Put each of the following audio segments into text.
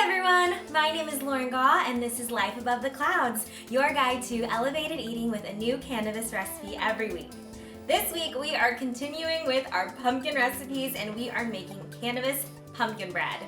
everyone, my name is Lauren Gaw and this is Life Above the Clouds, your guide to elevated eating with a new cannabis recipe every week. This week we are continuing with our pumpkin recipes and we are making cannabis pumpkin bread.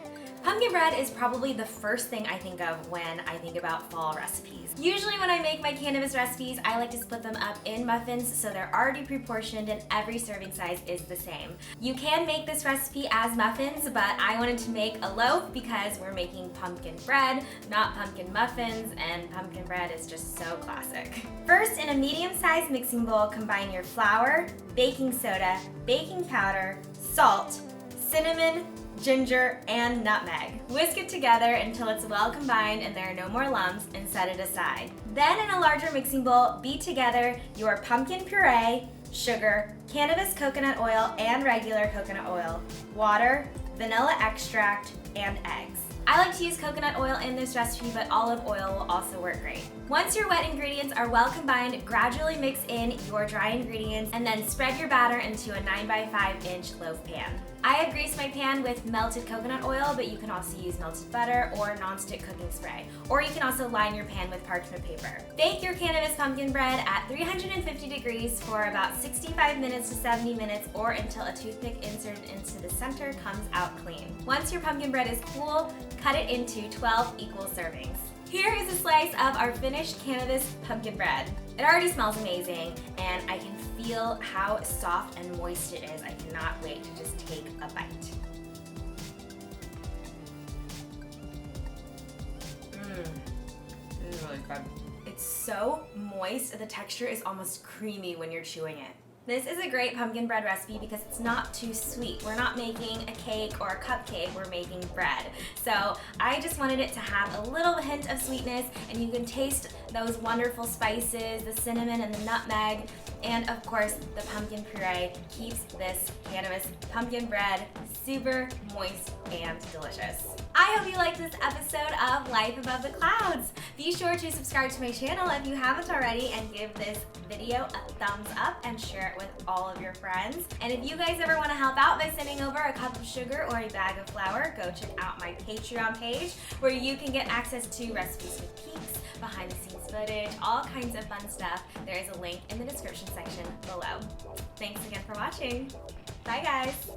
Pumpkin bread is probably the first thing I think of when I think about fall recipes. Usually when I make my cannabis recipes, I like to split them up in muffins so they're already pre-portioned and every serving size is the same. You can make this recipe as muffins, but I wanted to make a loaf because we're making pumpkin bread, not pumpkin muffins, and pumpkin bread is just so classic. First, in a medium-sized mixing bowl, combine your flour, baking soda, baking powder, salt, cinnamon, ginger, and nutmeg. Whisk it together until it's well combined and there are no more lumps and set it aside. Then in a larger mixing bowl, beat together your pumpkin puree, sugar, cannabis coconut oil and regular coconut oil, water, vanilla extract, and eggs. I like to use coconut oil in this recipe, but olive oil will also work great. Once your wet ingredients are well combined, gradually mix in your dry ingredients and then spread your batter into a 9x5 inch loaf pan. I have greased my pan with melted coconut oil, but you can also use melted butter or nonstick cooking spray. Or you can also line your pan with parchment paper. Bake your cannabis pumpkin bread at 350 degrees for about 65 minutes to 70 minutes or until a toothpick inserted into the center comes out clean. Once your pumpkin bread is cool, cut it into 12 equal servings. Here is a slice of our finished cannabis pumpkin bread. It already smells amazing and I can feel how soft and moist it is. I cannot wait to just take a bite. This is really good. It's so moist, the texture is almost creamy when you're chewing it. This is a great pumpkin bread recipe because it's not too sweet. We're not making a cake or a cupcake, we're making bread. So I just wanted it to have a little hint of sweetness and you can taste those wonderful spices, the cinnamon and the nutmeg, and of course the pumpkin puree keeps this cannabis pumpkin bread super moist and delicious. I hope you liked this episode of Life Above the Clouds. Be sure to subscribe to my channel if you haven't already and give this video a thumbs up and share it with all of your friends. And if you guys ever want to help out by sending over a cup of sugar or a bag of flour, go check out my Patreon page where you can get access to recipes with peeks, behind the scenes footage, all kinds of fun stuff. There is a link in the description section below. Thanks again for watching. Bye guys.